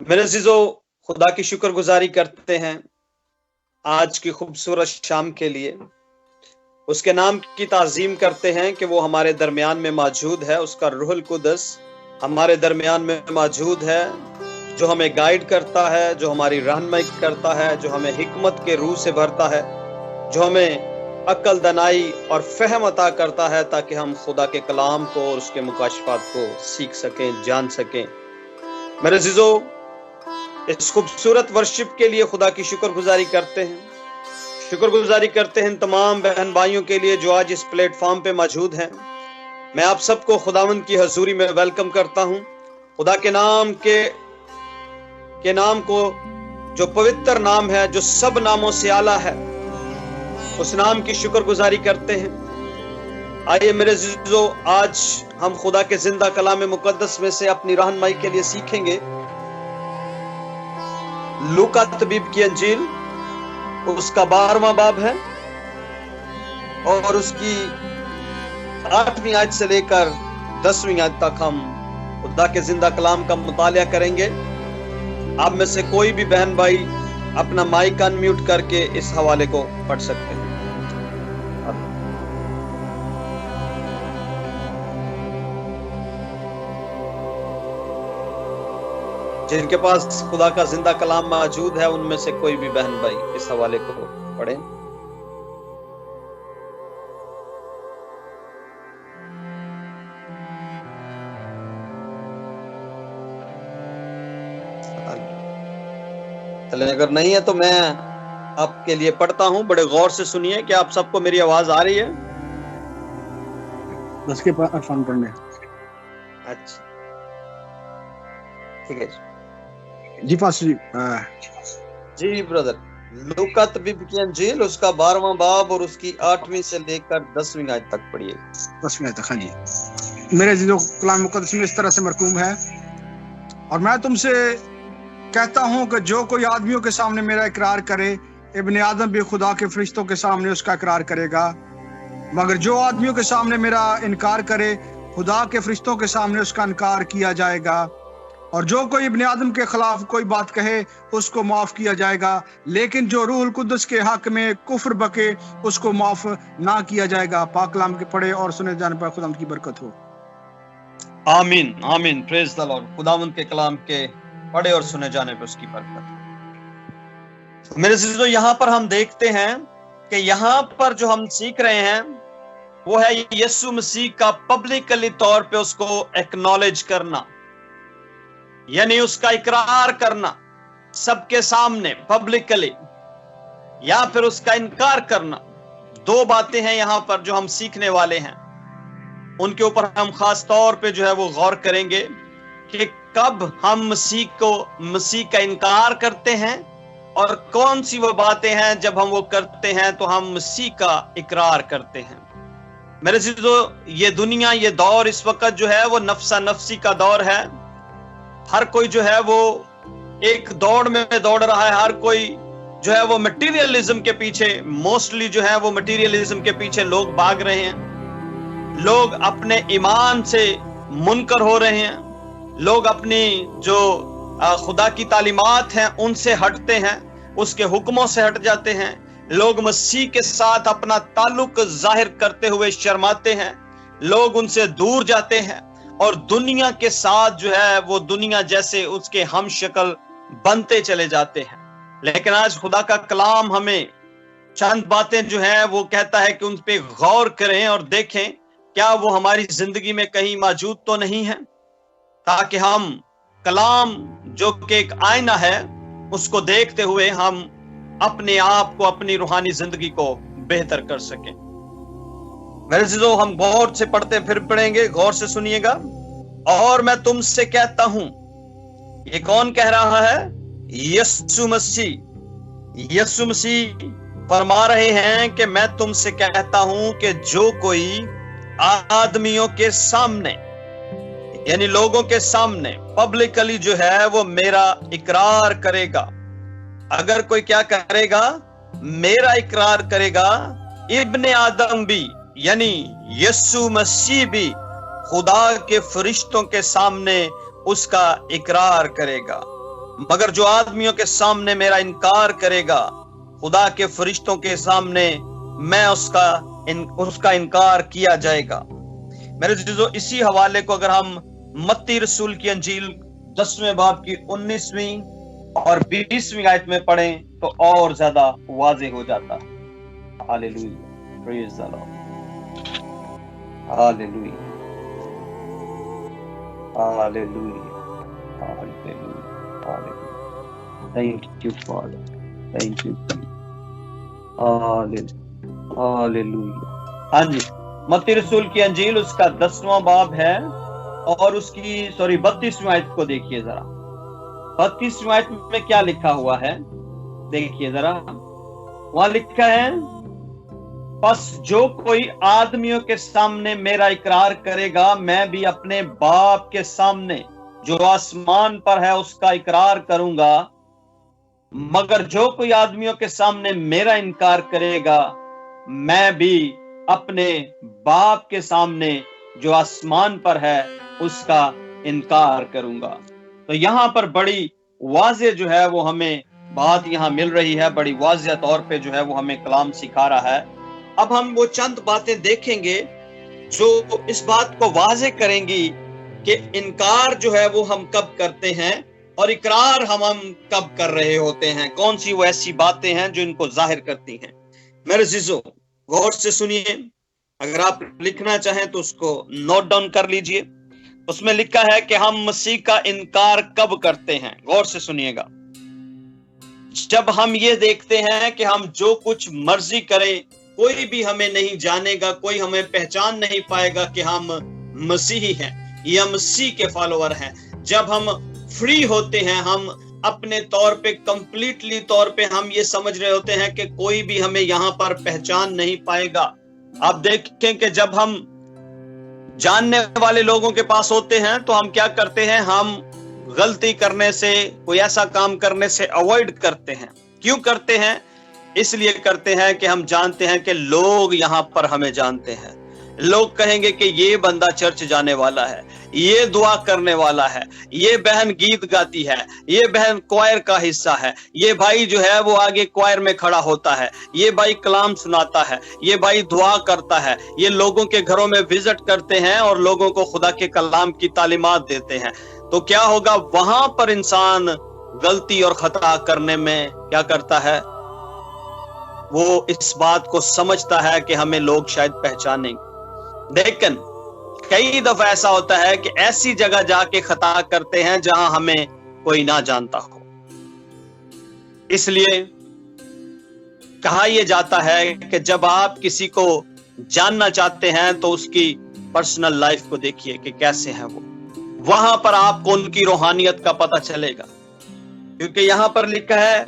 میرے عزیزو، خدا کی شکر گزاری کرتے ہیں آج کی خوبصورت شام کے لیے. اس کے نام کی تعظیم کرتے ہیں کہ وہ ہمارے درمیان میں موجود ہے. اس کا روح القدس ہمارے درمیان میں موجود ہے، جو ہمیں گائیڈ کرتا ہے، جو ہماری رہنمائی کرتا ہے، جو ہمیں حکمت کے روح سے بھرتا ہے، جو ہمیں عقل، دانائی اور فہم عطا کرتا ہے تاکہ ہم خدا کے کلام کو اور اس کے مکاشفات کو سیکھ سکیں، جان سکیں. میرے عزیزو، اس خوبصورت ورشپ کے لیے خدا کی شکر گزاری کرتے ہیں. شکر گزاری کرتے ہیں تمام بہن بھائیوں کے لیے جو آج اس پلیٹ فارم پہ موجود ہیں. میں آپ سب کو خداوند کی حضوری میں ویلکم کرتا ہوں. خدا کے نام کو جو پوتر نام ہے، جو سب ناموں سے اعلیٰ ہے، اس نام کی شکر گزاری کرتے ہیں. آئیے میرے عزیزو، آج ہم خدا کے زندہ کلام مقدس میں سے اپنی رہنمائی کے لیے سیکھیں گے لوکا طبیب کی انجیل، اس کا 12واں باب ہے اور اس کی 8ویں آیت سے لے کر 10ویں آیت تک ہم خدا کے زندہ کلام کا مطالعہ کریں گے. آپ میں سے کوئی بھی بہن بھائی اپنا مائک ان میوٹ کر کے اس حوالے کو پڑھ سکتے ہیں. جن کے پاس خدا کا زندہ کلام موجود ہے ان میں سے کوئی بھی بہن بھائی اس حوالے کو پڑھیں. چلیں، اگر نہیں ہے تو میں آپ کے لیے پڑھتا ہوں. بڑے غور سے سنیے. کیا آپ سب کو میری آواز آ رہی ہے؟ بس کے عرفان پڑھنے. اچھا، ٹھیک ہے جی پاسٹر جی برادر. لوکا طبیب کی انجیل، اس کا 12واں باب اور اس کی 8ویں سے لے کر 10ویں آیت تک پڑھیے. 10ویں آیت تک. ہاں جی. میرے عزیزو، کلام مقدس میں اس طرح سے مرقوم ہے، اور میں تم سے کہتا ہوں کہ جو کوئی آدمیوں کے سامنے میرا اقرار کرے، ابن آدم بھی خدا کے فرشتوں کے سامنے اس کا اقرار کرے گا. مگر جو آدمیوں کے سامنے میرا انکار کرے، خدا کے فرشتوں کے سامنے اس کا انکار کیا جائے گا. اور جو کوئی ابن آدم کے خلاف کوئی بات کہے اس کو معاف کیا جائے گا، لیکن جو روح القدس کے حق میں کفر بکے اس کو معاف نہ کیا جائے گا. پاک کلام کے پڑھے اور سنے جانے پر خدا کی برکت ہو. آمین آمین. پریز دی لارڈ. خداوند کے کلام کے پڑھے اور سنے جانے پر اس کی برکت. میرے عزیزو، یہاں پر ہم دیکھتے ہیں کہ یہاں پر جو ہم سیکھ رہے ہیں وہ ہے یسوع مسیح کا پبلکلی طور پہ اس کو ایکنالج کرنا، یعنی اس کا اقرار کرنا سب کے سامنے پبلکلی، یا پھر اس کا انکار کرنا. دو باتیں ہیں یہاں پر جو ہم سیکھنے والے ہیں. ان کے اوپر ہم خاص طور پہ جو ہے وہ غور کریں گے کہ کب ہم مسیح کا انکار کرتے ہیں اور کون سی وہ باتیں ہیں جب ہم وہ کرتے ہیں تو ہم مسیح کا اقرار کرتے ہیں. میرے عزیزو، یہ دنیا، یہ دور اس وقت جو ہے وہ نفسا نفسی کا دور ہے. ہر کوئی جو ہے وہ ایک دوڑ میں دوڑ رہا ہے. ہر کوئی جو ہے وہ مٹیریلزم کے پیچھے، موسٹلی جو ہے وہ مٹیریلزم کے پیچھے لوگ بھاگ رہے ہیں. لوگ اپنے ایمان سے منکر ہو رہے ہیں. لوگ اپنی جو خدا کی تعلیمات ہیں ان سے ہٹتے ہیں، اس کے حکموں سے ہٹ جاتے ہیں. لوگ مسیح کے ساتھ اپنا تعلق ظاہر کرتے ہوئے شرماتے ہیں. لوگ ان سے دور جاتے ہیں اور دنیا کے ساتھ جو ہے وہ دنیا جیسے اس کے ہم شکل بنتے چلے جاتے ہیں. لیکن آج خدا کا کلام ہمیں چند باتیں جو ہیں وہ کہتا ہے کہ ان پہ غور کریں اور دیکھیں کیا وہ ہماری زندگی میں کہیں موجود تو نہیں ہے، تاکہ ہم کلام جو کہ ایک آئینہ ہے اس کو دیکھتے ہوئے ہم اپنے آپ کو، اپنی روحانی زندگی کو بہتر کر سکیں. میرے عزیزو، ہم غور سے پڑھتے پھر پڑھیں گے. غور سے سنیے گا. اور میں تم سے کہتا ہوں، یہ کون کہہ رہا ہے؟ یسوع مسیح. یسوع مسیح فرما رہے ہیں کہ میں تم سے کہتا ہوں کہ جو کوئی آدمیوں کے سامنے، یعنی لوگوں کے سامنے پبلکلی جو ہے وہ میرا اقرار کرے گا. اگر کوئی کیا کرے گا؟ میرا اقرار کرے گا. ابن آدم بھی، یعنی یسوع مسیح بھی خدا کے فرشتوں کے سامنے اس کا اقرار کرے گا. मगर जो आदमियों के सामने मेरा इनकार करेगा, खुदा के फरिश्तों के सामने मैं उसका इनकार किया जाएगा। मेरे अजीजों, इसी हवाले को अगर हम मत्ती रसूल की अंजील 10वें बाब की 19वीं और 20वीं आयत में पढ़ें तो और ज्यादा वाज़ेह हो जाता है। Hallelujah, praise the Lord, hallelujah, hallelujah, hallelujah, hallelujah. Thank you father, thank you, hallelujah. हाँ जी, मत्ती रसूल की अंजील उसका 10वां बाब है और उसकी 32वीं आयत को देखिए जरा। 32वीं आयत में क्या लिखा हुआ है, देखिए जरा। वहां लिखा है, बस जो कोई आदमियों के सामने मेरा इकरार करेगा, मैं भी अपने बाप के सामने जो आसमान पर है उसका इकरार करूंगा। मगर जो कोई आदमियों के सामने मेरा इनकार करेगा, मैं भी अपने बाप के सामने जो आसमान पर है उसका इनकार करूंगा। तो यहां पर बड़ी वाज़ेह जो है वो हमें बात यहां मिल रही है, बड़ी वाज़ेह तौर पे जो है वो हमें कलाम सिखा रहा है। अब हम वो चंद बातें देखेंगे जो इस बात को वाज़ेह करेंगी कि इनकार जो है वो हम कब करते हैं और इकरार हम कब कर रहे होते हैं। कौन सी वो ऐसी बातें हैं जो इनको जाहिर करती हैं। मेरे अजीजों, गौर से सुनिए, अगर आप लिखना चाहें तो उसको नोट डाउन कर लीजिए। उसमें लिखा है कि हम मसीह का इनकार कब करते हैं। गौर से सुनिएगा, जब हम ये देखते हैं कि हम जो कुछ मर्जी करें कोई भी हमें नहीं जानेगा, कोई हमें पहचान नहीं पाएगा कि हम मसीही हैं या मसीह के फॉलोअर हैं। जब हम फ्री होते हैं, हम अपने तौर पे कंप्लीटली तौर पे हम ये समझ रहे होते हैं कि कोई भी हमें यहाँ पर पहचान नहीं पाएगा। आप देखें कि जब हम जानने वाले लोगों के पास होते हैं तो हम क्या करते हैं, हम गलती करने से, कोई ऐसा काम करने से अवॉइड करते हैं। क्यों करते हैं? इसलिए करते हैं कि हम जानते हैं कि लोग यहाँ पर हमें जानते हैं। लोग कहेंगे कि ये बंदा चर्च जाने वाला है, ये दुआ करने वाला है, ये बहन गीत गाती है, ये बहन क्वायर का हिस्सा है, ये भाई जो है वो आगे क्वायर में खड़ा होता है, ये भाई कलाम सुनाता है, ये भाई दुआ करता है। ये लोगों के घरों में विजिट करते हैं और लोगों को खुदा के कलाम की तालीमात देते हैं। तो क्या होगा, वहां पर इंसान गलती और खता करने में क्या करता है, वो इस बात को समझता है कि हमें लोग शायद पहचानेंगे। लेकिन कई दफा ऐसा होता है कि ऐसी जगह जाके खता करते हैं जहां हमें कोई ना जानता हो। इसलिए कहा यह जाता है कि जब आप किसी को जानना चाहते हैं तो उसकी पर्सनल लाइफ को देखिए कि कैसे है वो, वहां पर आपको उनकी रूहानियत का पता चलेगा। क्योंकि यहां पर लिखा है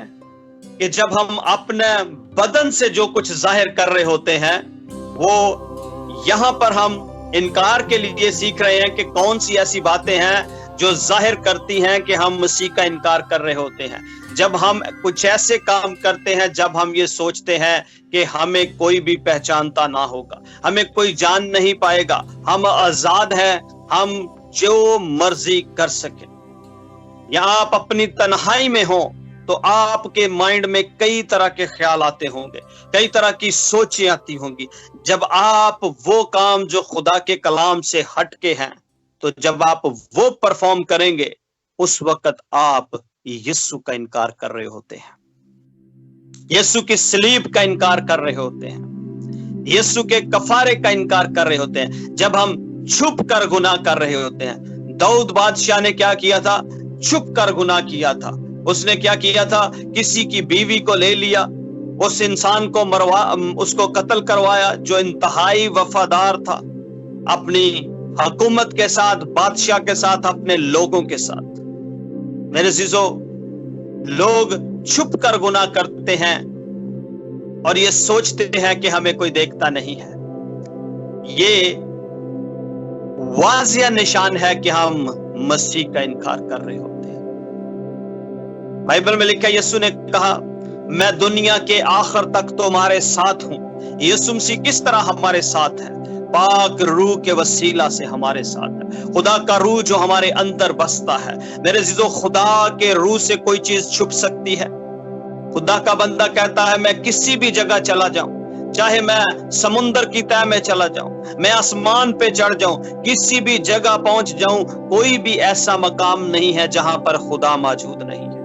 कि जब हम अपने बदन से जो कुछ जाहिर कर रहे होते हैं, वो यहां पर हम इनकार के लिए सीख रहे हैं कि कौन सी ऐसी बातें हैं जो जाहिर करती हैं कि हम मसीह का इनकार कर रहे होते हैं। जब हम कुछ ऐसे काम करते हैं, जब हम ये सोचते हैं कि हमें कोई भी पहचानता ना होगा, हमें कोई जान नहीं पाएगा, हम आजाद हैं, हम जो मर्जी कर सके। या आप अपनी तन्हाई में हो तो आपके माइंड में कई तरह के ख्याल आते होंगे, कई तरह की सोचें आती होंगी। जब आप वो काम जो खुदा के कलाम से हटके हैं, तो जब आप वो परफॉर्म करेंगे, उस वक्त आप यीशु का इनकार कर रहे होते हैं, यीशु की सलीब का इनकार कर रहे होते हैं, यीशु के कफारे का इनकार कर रहे होते हैं। जब हम छुप कर गुनाह कर रहे होते हैं। दाऊद बादशाह ने क्या किया था? छुप कर गुनाह किया था। उसने क्या किया था? किसी की बीवी को ले लिया, उस इंसान को उसको कत्ल करवाया जो इंतहाई वफादार था अपनी हुकूमत के साथ, बादशाह के साथ, अपने लोगों के साथ। मेरे अजीजों, लोग छुप कर गुनाह करते हैं और ये सोचते हैं कि हमें कोई देखता नहीं है। ये वाज़िया निशान है कि हम मसीह का इनकार कर रहे होते हैं। बाइबल में लिखा है, यीशु ने कहा, मैं दुनिया के आखिर तक तुम्हारे साथ हूं। यीशु मसीह किस तरह हमारे साथ है? पाक रूह के वसीला से हमारे साथ है। खुदा का रूह जो हमारे अंदर बसता है, मेरे अजीजों, खुदा के रूह से कोई चीज छुप सकती है? खुदा का बंदा कहता है, मैं किसी भी जगह चला जाऊं, चाहे मैं समुंदर की तह में चला जाऊं, मैं आसमान पे चढ़ जाऊं, किसी भी जगह पहुंच जाऊं, कोई भी ऐसा मकाम नहीं है जहां पर खुदा मौजूद नहीं है।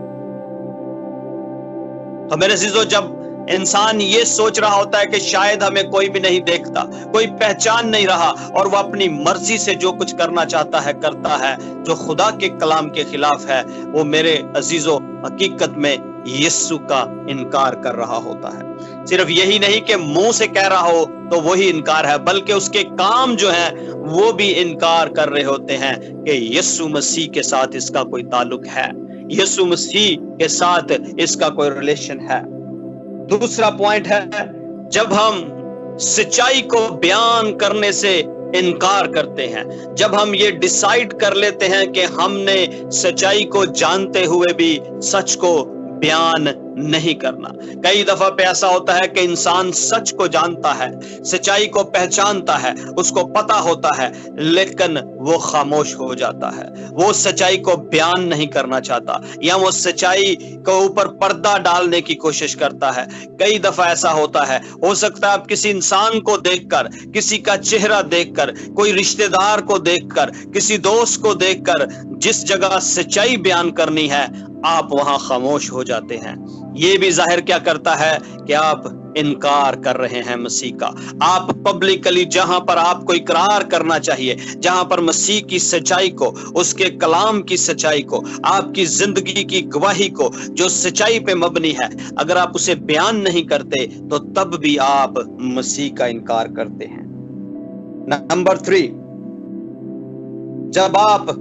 तो मेरे अजीजों, जब इंसान ये सोच रहा होता है कि शायद हमें कोई भी नहीं देखता, कोई पहचान नहीं रहा, और वो अपनी मर्जी से जो कुछ करना चाहता है करता है, जो खुदा के कलाम के खिलाफ है, वो मेरे अजीजों हकीकत में यीशु का इनकार कर रहा होता है। सिर्फ यही नहीं कि मुंह से कह रहा हो तो वही इनकार है, बल्कि उसके काम जो है वो भी इनकार कर रहे होते हैं कि यीशु मसीह के साथ इसका कोई ताल्लुक है, यीशु मसीह के साथ इसका कोई रिलेशन है। दूसरा पॉइंट है, जब हम सच्चाई को बयान करने से इनकार करते हैं, जब हम ये डिसाइड कर लेते हैं कि हमने सच्चाई को जानते हुए भी सच को बयान नहीं करना। कई दफा पे ऐसा होता है कि इंसान सच को जानता है, सच्चाई को पहचानता है, उसको पता होता है, लेकिन वो खामोश हो जाता है, वो सच्चाई को बयान नहीं करना चाहता, या वो सच्चाई को ऊपर पर्दा डालने की कोशिश करता है। कई दफा ऐसा होता है, हो सकता है आप किसी इंसान को देखकर, किसी का चेहरा देखकर, कोई रिश्तेदार को देखकर, किसी दोस्त को देखकर, जिस जगह सच्चाई बयान करनी है आप वहां खामोश हो जाते हैं। ये भी जाहिर क्या करता है कि आप इनकार कर रहे हैं मसीह का। आप पब्लिकली जहां पर आपको इकरार करना चाहिए, जहां पर मसीह की सच्चाई को, उसके कलाम की सच्चाई को, आपकी जिंदगी की गवाही को, जो सच्चाई पे मबनी है, अगर आप उसे बयान नहीं करते तो तब भी आप मसीह का इनकार करते हैं। नंबर 3, जब आप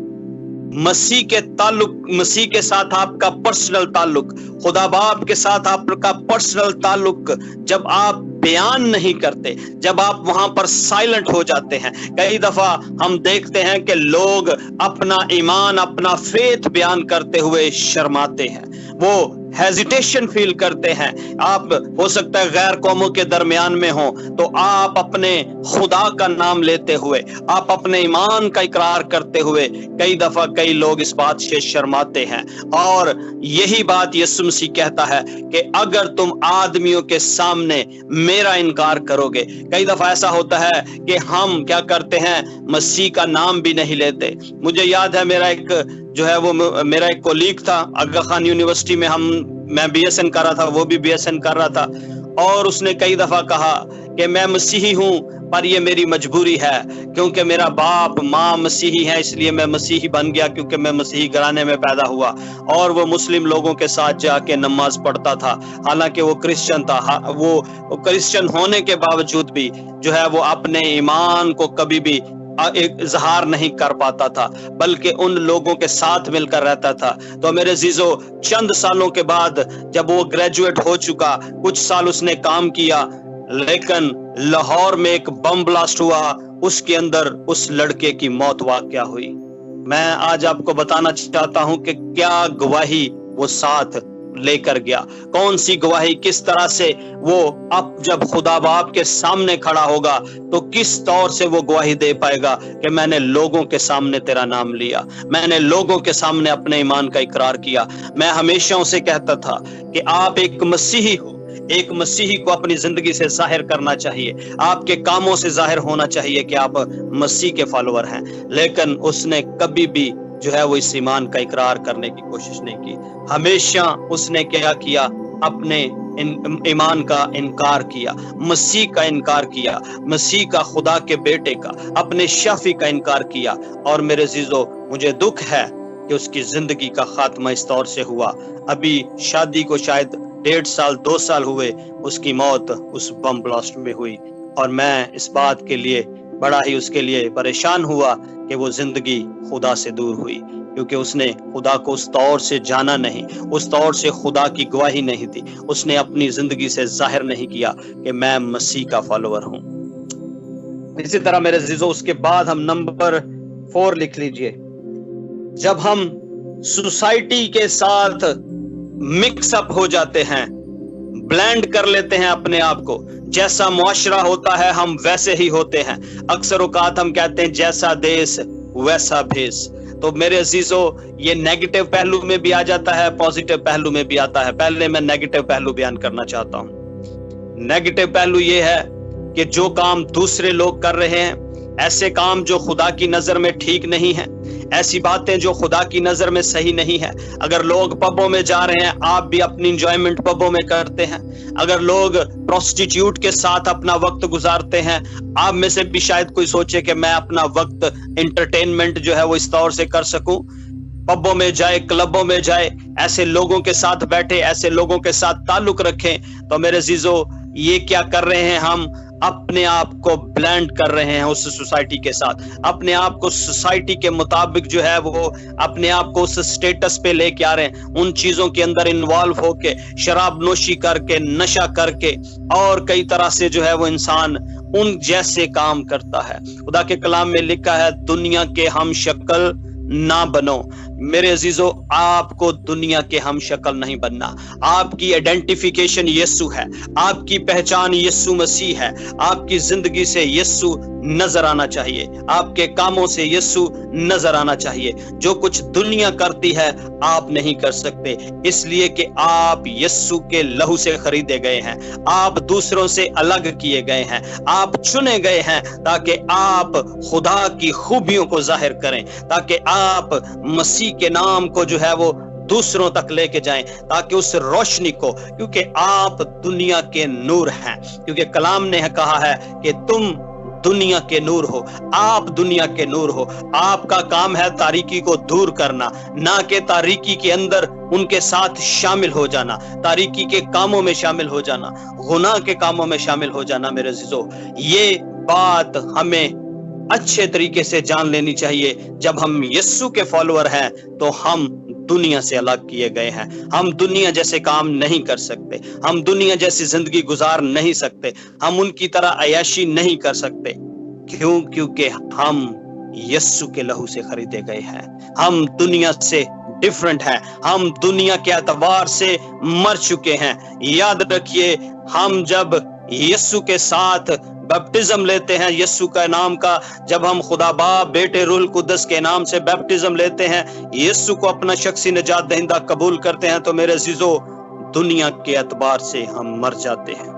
मसीह के ताल्लुक, मसीह के साथ आपका पर्सनल ताल्लुक, खुदा बाप के साथ आपका पर्सनल ताल्लुक जब आप बयान नहीं करते, जब आप वहां पर साइलेंट हो जाते हैं। कई दफा हम देखते हैं कि लोग अपना ईमान, अपना फेथ बयान करते हुए शर्माते हैं, वो हेजिटेशन फील करते हैं। आप हो सकता है गैर कौमों के दरमियान में हो तो आप अपने खुदा का नाम लेते हुए, आप अपने ईमान का इकरार करते हुए, कई दफा कई लोग इस बात से शर्माते हैं। और यही बात यीशु मसीह कहता है कि अगर तुम आदमियों के सामने मेरा इनकार करोगे, कई दफा ऐसा होता है कि हम क्या करते हैं, मसीह का नाम भी नहीं लेते। मुझे याद है मेरा एक कोलीग था, आगा खान यूनिवर्सिटी में मैं बीएसएन कर रहा था, वो भी बीएसएन कर रहा था, और उसने कई दफा कहा कि मैं मसीही हूं पर ये मेरी मजबूरी है, क्योंकि मेरा बाप माँ मसीही है, इसलिए मैं मसीही बन गया, क्योंकि मैं मसीही घराने में पैदा हुआ। और वो मुस्लिम लोगों के साथ जाके नमाज पढ़ता था, हालांकि वो क्रिश्चियन था। वो क्रिश्चियन होने के बावजूद भी जो है वो अपने ईमान को कभी भी इजहार नहीं कर पाता था, बल्कि उन लोगों के साथ मिलकर रहता था। तो मेरे अजीजों, चंद सालों के बाद जब वो ग्रेजुएट हो चुका, कुछ साल उसने काम किया, लेकिन लाहौर में एक बम ब्लास्ट हुआ, उसके अंदर उस लड़के की मौत वाक़या हुई। मैं आज आपको बताना चाहता हूं कि क्या गवाही वो साथ लेकर गया, कौन सी गवाही, किस तरह से वो अब जब खुदा बाप के सामने खड़ा होगा तो किस तौर से वो गवाही दे पाएगा कि मैंने लोगों के सामने तेरा नाम लिया, मैंने लोगों के सामने अपने ईमान का इकरार किया। मैं हमेशा उसे कहता था कि आप एक मसीही हो, एक मसीही को अपनी जिंदगी से जाहिर करना चाहिए, आपके कामों से जाहिर होना चाहिए कि आप मसीह के फॉलोअर हैं। लेकिन उसने कभी भी जो है वो इस ईमान का इकरार करने की कोशिश नहीं की। हमेशा उसने क्या किया, अपने ईमान का इनकार किया, मसीह का इनकार किया, मसीह का, खुदा के बेटे का, अपने शाफी का इनकार किया। और मेरे अजीजों, मुझे दुख है कि उसकी जिंदगी का खात्मा इस तौर से हुआ। अभी शादी को शायद 1.5 साल 2 साल हुए, उसकी मौत उस बम ब्लास्ट में हुई। और मैं इस बात के लिए बड़ा ही उसके लिए परेशान हुआ कि वो जिंदगी खुदा से दूर हुई, क्योंकि उसने खुदा को उस तौर से जाना नहीं, उस तौर से खुदा की गवाही नहीं दी, उसने अपनी जिंदगी से जाहिर नहीं किया कि मैं मसीह का फॉलोअर हूं। इसी तरह मेरे अजीजों, उसके बाद हम नंबर 4 लिख लीजिए। जब हम सोसाइटी के साथ मिक्स अप हो जाते हैं, ब्लेंड कर लेते हैं अपने आप को, जैसा मुआशरा होता है हम वैसे ही होते हैं। अक्सर औकात हम कहते हैं जैसा देश वैसा भेष। तो मेरे अजीजों, ये नेगेटिव पहलू में भी आ जाता है, पॉजिटिव पहलू में भी आता है। पहले मैं नेगेटिव पहलू बयान करना चाहता हूं। नेगेटिव पहलू ये है कि जो काम दूसरे लोग कर रहे हैं, ऐसे काम जो खुदा की नजर में ठीक नहीं है, ऐसी बातें जो खुदा की नजर में सही नहीं है। अगर लोग पबों में जा रहे हैं, आप भी अपनी इंजॉयमेंट पबों में करते हैं। अगर लोग प्रोस्टिट्यूट के साथ अपना वक्त गुजारते हैं, आप में से भी शायद कोई सोचे कि मैं अपना वक्त एंटरटेनमेंट जो है वो इस तौर से कर सकूं, पबों में जाए, क्लबों में जाए, ऐसे लोगों के साथ बैठे, ऐसे लोगों के साथ ताल्लुक रखें। तो मेरे अजीजों, ये क्या कर रहे हैं? हम अपने आप को ब्लेंड कर रहे हैं उस सोसाइटी के साथ, अपने आप को सोसाइटी के मुताबिक जो है वो अपने आप को उस स्टेटस पे लेके आ रहे हैं। उन चीजों के अंदर इन्वॉल्व होके, शराब नोशी करके, नशा करके, और कई तरह से जो है वो इंसान उन जैसे काम करता है। खुदा के कलाम में लिखा है, दुनिया के हम शक्ल ना बनो। मेरे अजीजों, आपको दुनिया के हम शक्ल नहीं बनना। आपकी आइडेंटिफिकेशन यीशु है, आपकी पहचान यीशु मसीह है। आपकी जिंदगी से यीशु नजर आना चाहिए, आपके कामों से यीशु नजर आना चाहिए। जो कुछ दुनिया करती है आप नहीं कर सकते, इसलिए कि आप यीशु के लहू से खरीदे गए हैं, आप दूसरों से अलग किए गए हैं, आप चुने गए हैं ताकि आप खुदा की खूबियों को जाहिर करें, ताकि आप मसीह के नाम को जो है वो दूसरों तक लेके जाएं, ताकि उस रोशनी को, क्योंकि आप दुनिया के नूर हैं, क्योंकि कलाम ने कहा है कि तुम दुनिया के नूर हो, आप दुनिया के नूर हो। आपका काम है तारीकी को दूर करना, ना कि तारीकी के अंदर उनके साथ शामिल हो जाना, तारीकी के कामों में शामिल हो जाना, गुनाह के कामों में शामिल हो जाना। मेरे अजीजों, ये बात हमें अच्छे तरीके से जान लेनी चाहिए। जब हम यीशु के फॉलोअर हैं तो हम दुनिया से अलग किए गए हैं। हम दुनिया जैसे काम नहीं कर सकते, हम दुनिया जैसी जिंदगी गुजार नहीं सकते, हम उनकी तरह अय्याशी नहीं कर सकते। क्यों? क्योंकि हम यीशु के लहू से खरीदे गए हैं। हम दुनिया से डिफरेंट है, हम दुनिया के एतबार से मर चुके हैं। याद रखिए, हम जब यीशु के साथ बैप्टिज्म लेते हैं, यीशु का नाम का, जब हम खुदा बाप, बेटे, रूह कुद्दस के नाम से बैप्टिज्म लेते हैं, यीशु को अपना शख्सी निजात दहिंदा कबूल करते हैं, तो मेरे अजीजों, दुनिया के एतबार से हम मर जाते हैं,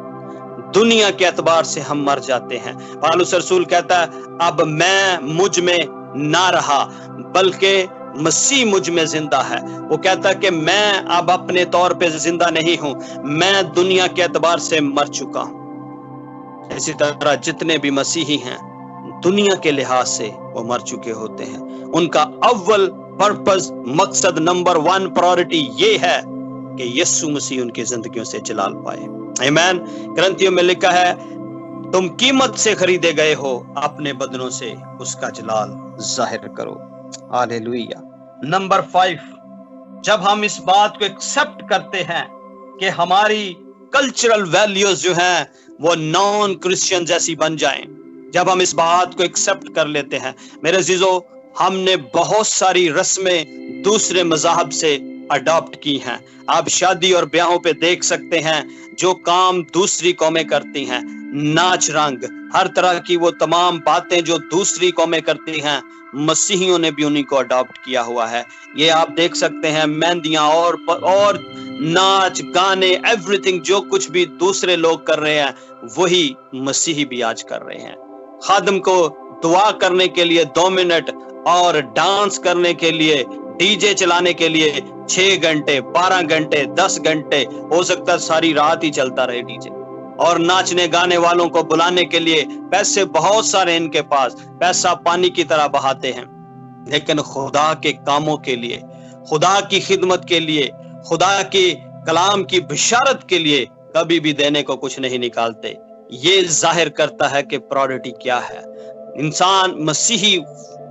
दुनिया के एतबार से हम मर जाते हैं। पौलुस रसूल कहता है, अब मैं मुझ में ना रहा बल्कि मसीह मुझ में जिंदा है। वो कहता है कि मैं अब अपने तौर पे जिंदा नहीं हूं, मैं दुनिया के एतबार से मर चुका हूं। इसी तरह जितने भी मसीही हैं, दुनिया के लिहाज से वो मर चुके होते हैं। उनका अव्वल पर्पस, मकसद, नंबर 1 प्रायोरिटी ये है कि यीशु मसीह उनकी जिंदगियों से जलाल पाए। आमीन। ग्रंथियों में लिखा है, तुम कीमत से खरीदे गए हो, अपने बदनों से उसका जलाल जाहिर करो। हालेलुया। नंबर 5, जब हम इस बात को एक्सेप्ट करते हैं कि हमारी कल्चरल वैल्यूज जो हैं वो नॉन क्रिश्चियन जैसी बन जाएं, जब हम इस बात को एक्सेप्ट कर लेते हैं, मेरे अजीजों, हमने बहुत सारी रस्में दूसरे मज़हब से अडॉप्ट की हैं। आप शादी और ब्याहों पे देख सकते हैं जो काम दूसरी कौमें करती हैं, नाच रंग, हर तरह की वो तमाम बातें जो दूसरी कौमें करती हैं, मसीहियों ने भी उन्हीं को अडॉप्ट किया हुआ है। ये आप देख सकते हैं, मेहंदियां और नाच गाने, एवरीथिंग, जो कुछ भी दूसरे लोग कर रहे हैं वही मसीही भी आज कर रहे हैं। खादिम को दुआ करने के लिए 2 मिनट और डांस करने के लिए, डीजे चलाने के लिए 6 घंटे, 12 घंटे, 10 घंटे, हो सकता है सारी रात ही चलता रहे डीजे। और नाचने गाने वालों को बुलाने के लिए पैसे बहुत सारे इनके पास, पैसा पानी की तरह बहाते हैं, लेकिन खुदा के कामों के लिए, खुदा की खिदमत के लिए, खुदा के कलाम की बिशारत के लिए कभी भी देने को कुछ नहीं निकालते। ये जाहिर करता है कि प्रायोरिटी क्या है। इंसान, मसीही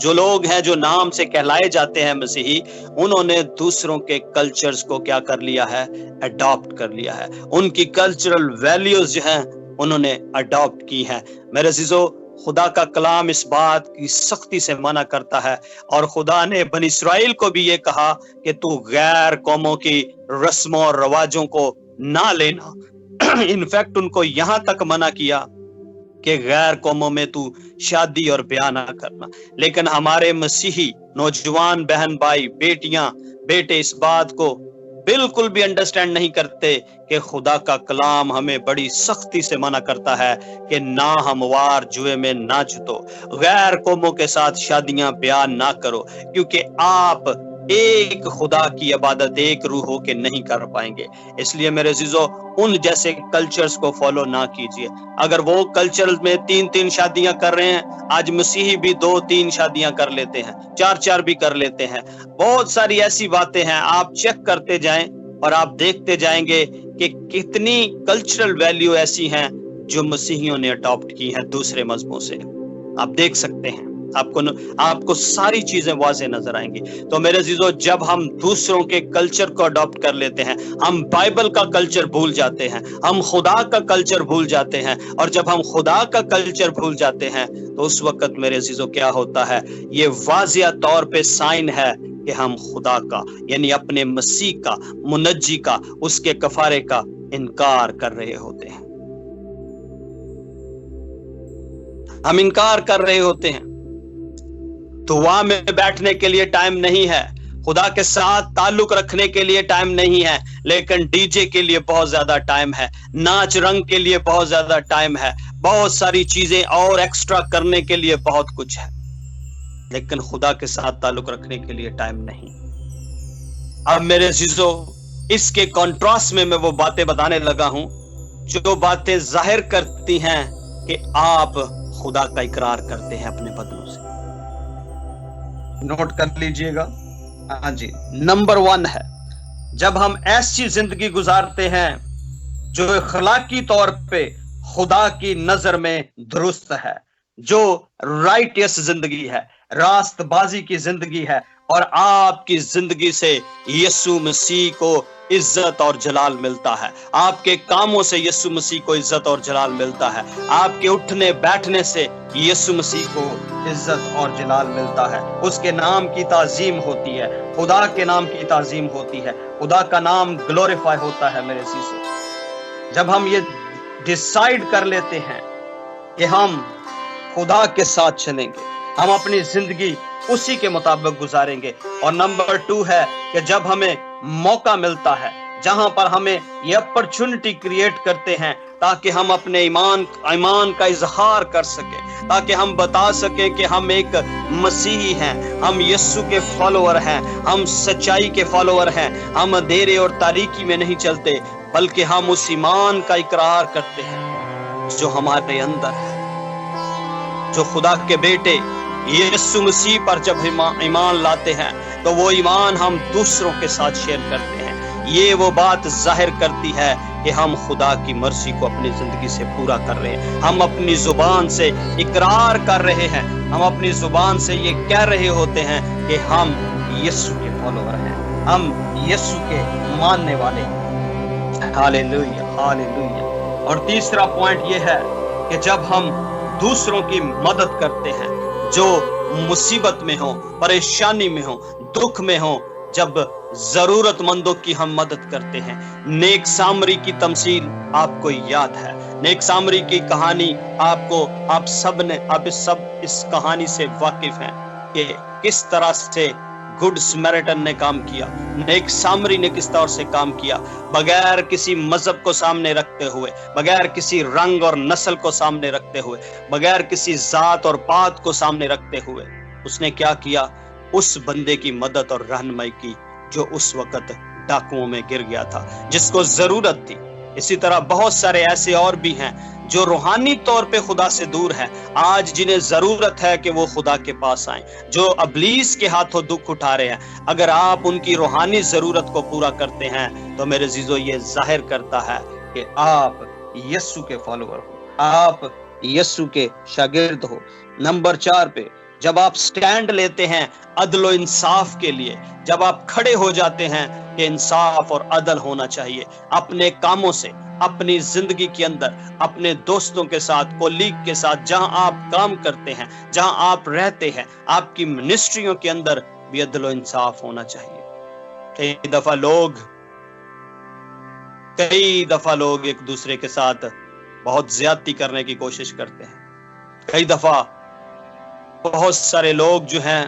जो लोग हैं, जो नाम से कहलाए जाते हैं मसीही, उन्होंने दूसरों के कल्चर्स को क्या कर लिया है? अडॉप्ट कर लिया है। उनकी कल्चरल वैल्यूज जो हैं उन्होंने अडॉप्ट की हैं। मेरे अजीजों, खुदा का कलाम इस बात की सख्ती से मना करता है, और खुदा ने बनी इस्राएल को भी ये कहा कि तू गैर कौमों की रस्मों और रवाजों को ना लेना। इनफैक्ट उनको यहां तक मना किया कि गैर कौमों में तू शादी और ब्याह ना करना। लेकिन हमारे मसीही नौजवान बहन भाई बेटियां बेटे इस बात को बिल्कुल भी अंडरस्टैंड नहीं करते कि खुदा का कलाम हमें बड़ी सख्ती से मना करता है कि ना हमवार जुए में ना जुतो, गैर कौमों के साथ शादियां ब्याह ना करो, क्योंकि आप एक खुदा की इबादत एक रूह हो के नहीं कर पाएंगे। इसलिए मेरे अजीजों, उन जैसे कल्चर्स को फॉलो ना कीजिए। अगर वो कल्चर में 3-3 शादियां कर रहे हैं, आज मसीही भी 2-3 शादियां कर लेते हैं, 4-4 भी कर लेते हैं। बहुत सारी ऐसी बातें हैं, आप चेक करते जाएं और आप देखते जाएंगे कि कितनी कल्चरल वैल्यू ऐसी हैं जो मसीहियों ने अडॉप्ट की हैं दूसरे मजहबों से। आप देख सकते हैं, आपको सारी चीजें वाज़ेह नजर आएंगी। तो मेरे अजीजों, जब हम दूसरों के कल्चर को अडॉप्ट कर लेते हैं, हम बाइबल का कल्चर भूल जाते हैं, हम खुदा का कल्चर भूल जाते हैं। और जब हम खुदा का कल्चर भूल जाते हैं तो उस वक्त मेरे अजीजों क्या होता है, ये वाज़ेह तौर पे साइन है कि हम खुदा का यानी अपने मसीह का, मुनज्जी का, उसके कफारे का इनकार कर रहे होते हैं। हम इनकार कर रहे होते हैं। दुआ में बैठने के लिए टाइम नहीं है, खुदा के साथ ताल्लुक रखने के लिए टाइम नहीं है, लेकिन डीजे के लिए बहुत ज्यादा टाइम है, नाच रंग के लिए बहुत ज्यादा टाइम है, बहुत सारी चीजें और एक्स्ट्रा करने के लिए बहुत कुछ है, लेकिन खुदा के साथ ताल्लुक रखने के लिए टाइम नहीं। अब मेरे अजीजों, इसके कॉन्ट्रास्ट में मैं वो बातें बताने लगा हूं जो बातें जाहिर करती हैं कि आप खुदा का इकरार करते हैं अपने बदनों से। नोट कर लीजिएगा। हाँ जी, नंबर 1 है, जब हम ऐसी जिंदगी गुजारते हैं जो अखलाकी तौर पे खुदा की नजर में दुरुस्त है, जो राइटियस जिंदगी है, रास्तबाजी की जिंदगी है, और आपकी जिंदगी से यीशु मसीह को इज्जत और जलाल मिलता है, आपके कामों से यीशु मसीह को इज्जत और जलाल मिलता है, आपके उठने बैठने से यीशु मसीह को इज्जत और जलाल मिलता है, उसके नाम की ताजीम होती है, खुदा के नाम की ताजीम होती है, खुदा का नाम ग्लोरीफाई होता है। मेरे अजीजों, जब हम ये डिसाइड कर लेते हैं कि हम खुदा के साथ चलेंगे, हम अपनी जिंदगी उसी के मुताबिक गुजारेंगे। और नंबर 2 है कि जब हमें मौका मिलता है, जहां पर हमें ये अपॉर्चुनिटी क्रिएट करते हैं ताकि हम अपने ईमान का इजहार कर सके, ताकि हम बता सके कि हम एक मसीही हैं, हम यीशु के फॉलोअर हैं, हम सच्चाई के फॉलोअर हैं, हम अंधेरे और तारीकी में नहीं चलते, बल्कि हम उस ईमान का इकरार करते हैं जो हमारे अंदर है, जो खुदा के बेटे यीशु मसीह पर जब ईमान लाते हैं तो वो ईमान हम दूसरों के साथ शेयर करते हैं। ये वो बात जाहिर करती है कि हम खुदा की मर्जी को अपनी जिंदगी से पूरा कर रहे हैं, हम अपनी जुबान से इकरार कर रहे हैं, हम अपनी जुबान से ये कह रहे होते हैं कि हम यीशु के फॉलोअर हैं, हम यीशु के मानने वाले हैं। Hallelujah, hallelujah. और तीसरा पॉइंट ये है कि जब हम दूसरों की मदद करते हैं जो मुसीबत में हो, परेशानी में हो, दुख में हो, जब जरूरतमंदों की हम मदद करते हैं। नेक सामरी की तमसील आपको याद है, नेक सामरी की कहानी आप सब इस कहानी से वाकिफ हैं कि किस तरह से गुड समरिटन ने काम किया, नेक सामरी ने किस तरह से काम किया, बगैर किसी मजहब को सामने रखते हुए, बगैर किसी रंग और नस्ल को सामने रखते हुए, बगैर किसी जात और पात को सामने रखते हुए, उसने क्या किया? उस बंदे की मदद और रहनुमाई की जो उस वक्त डाकुओं में गिर गया था, जिसको जरूरत थी। इसी तरह बहुत सारे ऐसे और भी हैं जो रूहानी तौर पे खुदा से दूर हैं, आज जिन्हें जरूरत है कि वो खुदा के पास आएं, जो अबलीस के हाथों दुख उठा रहे हैं। अगर आप उनकी रूहानी जरूरत को पूरा करते हैं तो मेरे अजीजों, ये जाहिर करता है कि आप यीशु के फॉलोअर हो, आप यीशु के शागिर्द हो। नंबर 4 पे, जब आप स्टैंड लेते हैं अदल और इंसाफ के लिए, जब आप खड़े हो जाते हैं कि इंसाफ और अदल होना चाहिए अपने कामों से, अपनी जिंदगी के अंदर, अपने दोस्तों के साथ, कोलीग के साथ, जहां आप काम करते हैं, जहां आप रहते हैं, आपकी मिनिस्ट्रियों के अंदर भी अदल और इंसाफ होना चाहिए। कई दफा लोग کئی دفعہ لوگ ایک دوسرے کے ساتھ بہت زیادتی کرنے کی کوشش کرتے ہیں. کئی دفعہ بہت سارے لوگ جو ہیں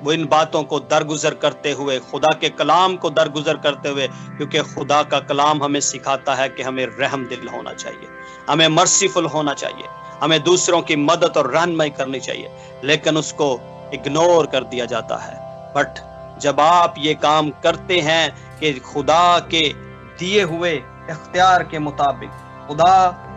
وہ ان باتوں کو درگزر کرتے ہوئے، خدا کے کلام کو درگزر کرتے ہوئے، کیونکہ خدا کا کلام ہمیں سکھاتا ہے کہ ہمیں رحم دل ہونا چاہیے، ہمیں مرسیفل ہونا چاہیے، ہمیں دوسروں کی مدد اور رہنمائی کرنی چاہیے، لیکن اس کو اگنور کر دیا جاتا ہے. بٹ جب آپ یہ کام کرتے ہیں کہ خدا کے دیے ہوئے اختیار کے مطابق، خدا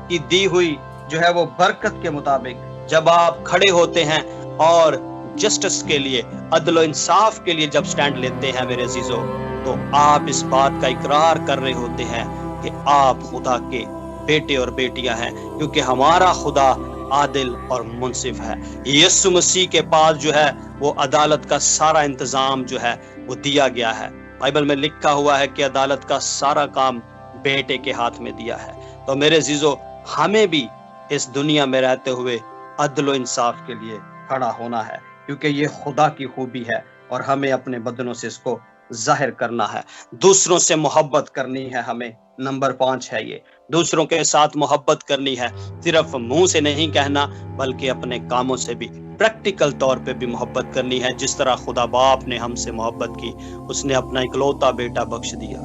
کی دی ہوئی جو ہے وہ برکت کے مطابق جب آپ کھڑے ہوتے ہیں اور جسٹس کے لیے، عدل و انصاف کے لیے جب سٹینڈ لیتے ہیں میرے عزیزو، تو آپ اس بات کا اقرار کر رہے ہوتے ہیں کہ آپ خدا کے بیٹے اور بیٹیاں ہیں، کیونکہ ہمارا خدا عادل اور منصف ہے. یسوع مسیح کے پاس جو ہے وہ عدالت کا سارا انتظام جو ہے وہ دیا گیا ہے. بائبل میں لکھا ہوا ہے کہ عدالت کا سارا کام بیٹے کے ہاتھ میں دیا ہے. تو میرے عزیزو، ہمیں بھی اس دنیا میں رہتے ہوئے عدل و انصاف کے لیے کھڑا ہونا ہے، کیونکہ یہ خدا کی خوبی ہے اور ہمیں اپنے بدنوں سے اس کو ظاہر کرنا ہے. دوسروں سے محبت کرنی ہے ہمیں. نمبر 5 ہے یہ، دوسروں کے ساتھ محبت کرنی ہے. صرف منہ سے نہیں کہنا بلکہ اپنے کاموں سے بھی، پریکٹیکل طور پہ بھی محبت کرنی ہے. جس طرح خدا باپ نے ہم سے محبت کی، اس نے اپنا اکلوتا بیٹا بخش دیا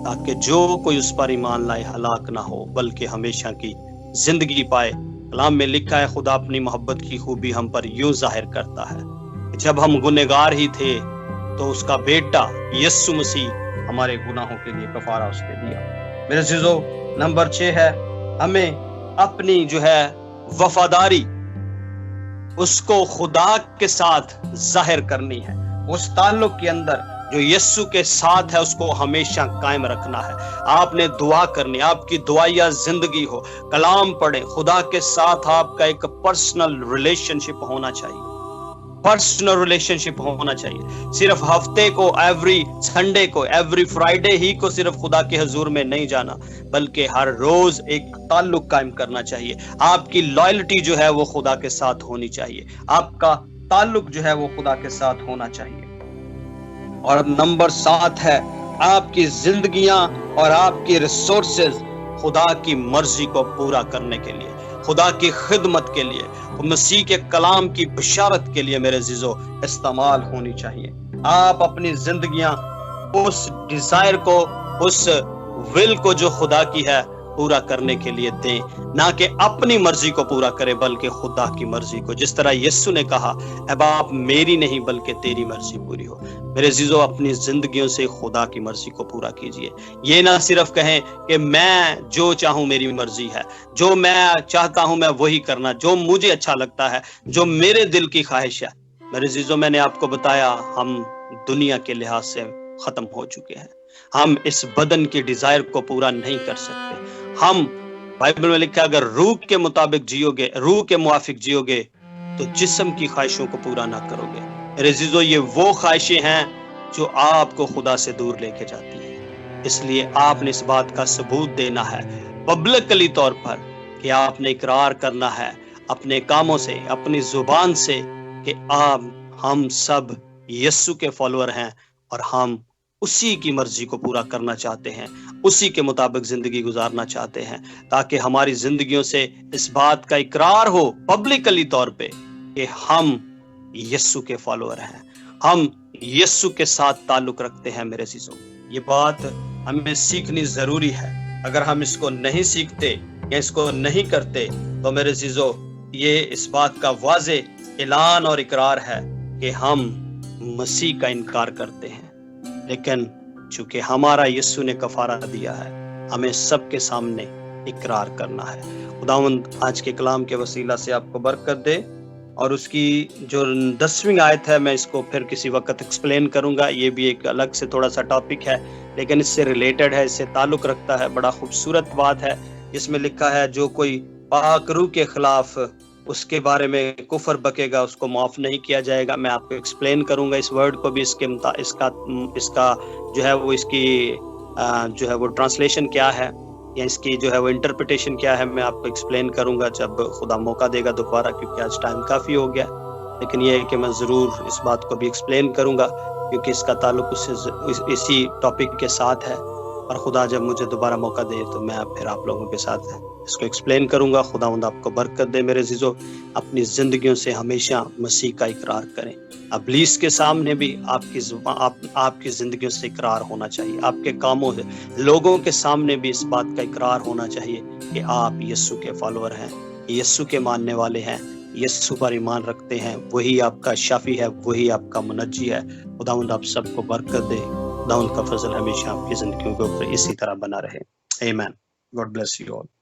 تاکہ جو کوئی اس پر ایمان لائے ہلاک نہ ہو بلکہ ہمیشہ کی زندگی پائے. کلام میں لکھا ہے خدا اپنی محبت کی خوبی ہم پر یوں ظاہر کرتا ہے کہ جب ہم گنہگار ہی تھے تو اس کا بیٹا یسوع مسیح ہمارے گناہوں کے لیے کفارہ اس نے دیا. میرے عزیزو، نمبر 6 ہے، ہمیں اپنی جو ہے وفاداری اس کو خدا کے ساتھ ظاہر کرنی ہے. اس تعلق کے اندر جو یسوع کے ساتھ ہے اس کو ہمیشہ قائم رکھنا ہے. آپ نے دعا کرنی، آپ کی دعائیا زندگی ہو، کلام پڑھیں، خدا کے ساتھ آپ کا ایک پرسنل ریلیشن شپ ہونا چاہیے. پرسنل ریلیشن شپ ہونا چاہیے. صرف ہفتے کو، ایوری سنڈے کو، ایوری فرائیڈے ہی کو صرف خدا کے حضور میں نہیں جانا، بلکہ ہر روز ایک تعلق قائم کرنا چاہیے. آپ کی لائلٹی جو ہے وہ خدا کے ساتھ ہونی چاہیے، آپ کا تعلق جو ہے وہ خدا کے ساتھ ہونا چاہیے. اور نمبر 7 ہے، آپ کی زندگیاں اور آپ کی ریسورسز خدا کی مرضی کو پورا کرنے کے لیے، خدا کی خدمت کے لیے، مسیح کے کلام کی بشارت کے لیے میرے عزیزو استعمال ہونی چاہیے. آپ اپنی زندگیاں اس ڈیزائر کو، اس ول کو جو خدا کی ہے پورا کرنے کے لیے دیں، نہ کہ اپنی مرضی کو پورا کرے بلکہ خدا کی مرضی کو. جس طرح یسوع نے کہا، اے باپ میری نہیں بلکہ تیری مرضی پوری ہو. میرے عزیزو، اپنی زندگیوں سے خدا کی مرضی کو پورا کیجئے. یہ نہ صرف کہیں کہ میں جو چاہوں میری مرضی ہے، جو میں چاہتا ہوں میں وہی کرنا، جو مجھے اچھا لگتا ہے، جو میرے دل کی خواہش ہے. میرے عزیزو، میں نے آپ کو بتایا ہم دنیا کے لحاظ سے ختم ہو چکے ہیں. ہم اس بدن کی ڈیزائر کو پورا نہیں کر سکتے. ہم، بائبل میں لکھا ہے، اگر روح کے مطابق جیو گے، روح کے موافق جیو گے تو جسم کی خواہشوں کو پورا نہ کرو گے. میرے عزیزو، یہ وہ خواہشیں ہیں جو آپ کو خدا سے دور لے کے جاتی ہیں. اس لیے آپ نے اس بات کا ثبوت دینا ہے پبلکلی طور پر کہ آپ نے اقرار کرنا ہے اپنے کاموں سے، اپنی زبان سے کہ ہم سب یسوع کے فالوور ہیں اور ہم اسی کی مرضی کو پورا کرنا چاہتے ہیں، اسی کے مطابق زندگی گزارنا چاہتے ہیں، تاکہ ہماری زندگیوں سے اس بات کا اقرار ہو پبلکلی طور پہ کہ ہم یسوع کے فالوور ہیں، ہم یسوع کے ساتھ تعلق رکھتے ہیں. میرے عزیزوں، یہ بات ہمیں سیکھنی ضروری ہے. اگر ہم اس کو نہیں سیکھتے یا اس کو نہیں کرتے تو میرے عزیزوں، یہ اس بات کا واضح اعلان اور اقرار ہے کہ ہم مسیح کا انکار کرتے ہیں. لیکن چونکہ ہمارا یسوع نے کفارہ دیا ہے، ہمیں سب کے سامنے اقرار کرنا ہے. خداوند آج کے کلام کے وسیلہ سے آپ کو برکت دے. اور اس کی جو 10ویں آیت ہے، میں اس کو پھر کسی وقت ایکسپلین کروں گا. یہ بھی ایک الگ سے تھوڑا سا ٹاپک ہے لیکن اس سے ریلیٹڈ ہے، اس سے تعلق رکھتا ہے. بڑا خوبصورت بات ہے جس میں لکھا ہے، جو کوئی پاک روح کے خلاف اس کے بارے میں کفر بکے گا اس کو معاف نہیں کیا جائے گا. میں آپ کو ایکسپلین کروں گا اس ورڈ کو بھی، اس کا جو ہے وہ اس کی جو ہے وہ ٹرانسلیشن کیا ہے یا اس کی جو ہے وہ انٹرپریٹیشن کیا ہے. میں آپ کو ایکسپلین کروں گا جب خدا موقع دے گا دوبارہ، کیونکہ آج ٹائم کافی ہو گیا. لیکن یہ ہے کہ میں ضرور اس بات کو بھی ایکسپلین کروں گا کیونکہ اس کا تعلق اسی ٹاپک کے ساتھ ہے. اور خدا جب مجھے دوبارہ موقع دے تو میں پھر آپ لوگوں کے ساتھ اس کو ایکسپلین کروں گا. خداوند آپ کو برکت دے میرے عزیزو. اپنی زندگیوں سے ہمیشہ مسیح کا اقرار کریں. ابلیس کے سامنے بھی آپ کی زندگیوں سے اقرار ہونا چاہیے. آپ کے کاموں سے لوگوں کے سامنے بھی اس بات کا اقرار ہونا چاہیے کہ آپ یسوع کے فالوور ہیں, یسوع کے ماننے والے ہیں, یسوع پر ایمان رکھتے ہیں. وہی آپ کا شافی ہے, وہی آپ کا منجی ہے. خداوند آپ سب کو برکت دے. خداوند کا فضل ہمیشہ آپ کی زندگیوں کے اوپر اسی طرح بنا رہے. آمین. God bless you all.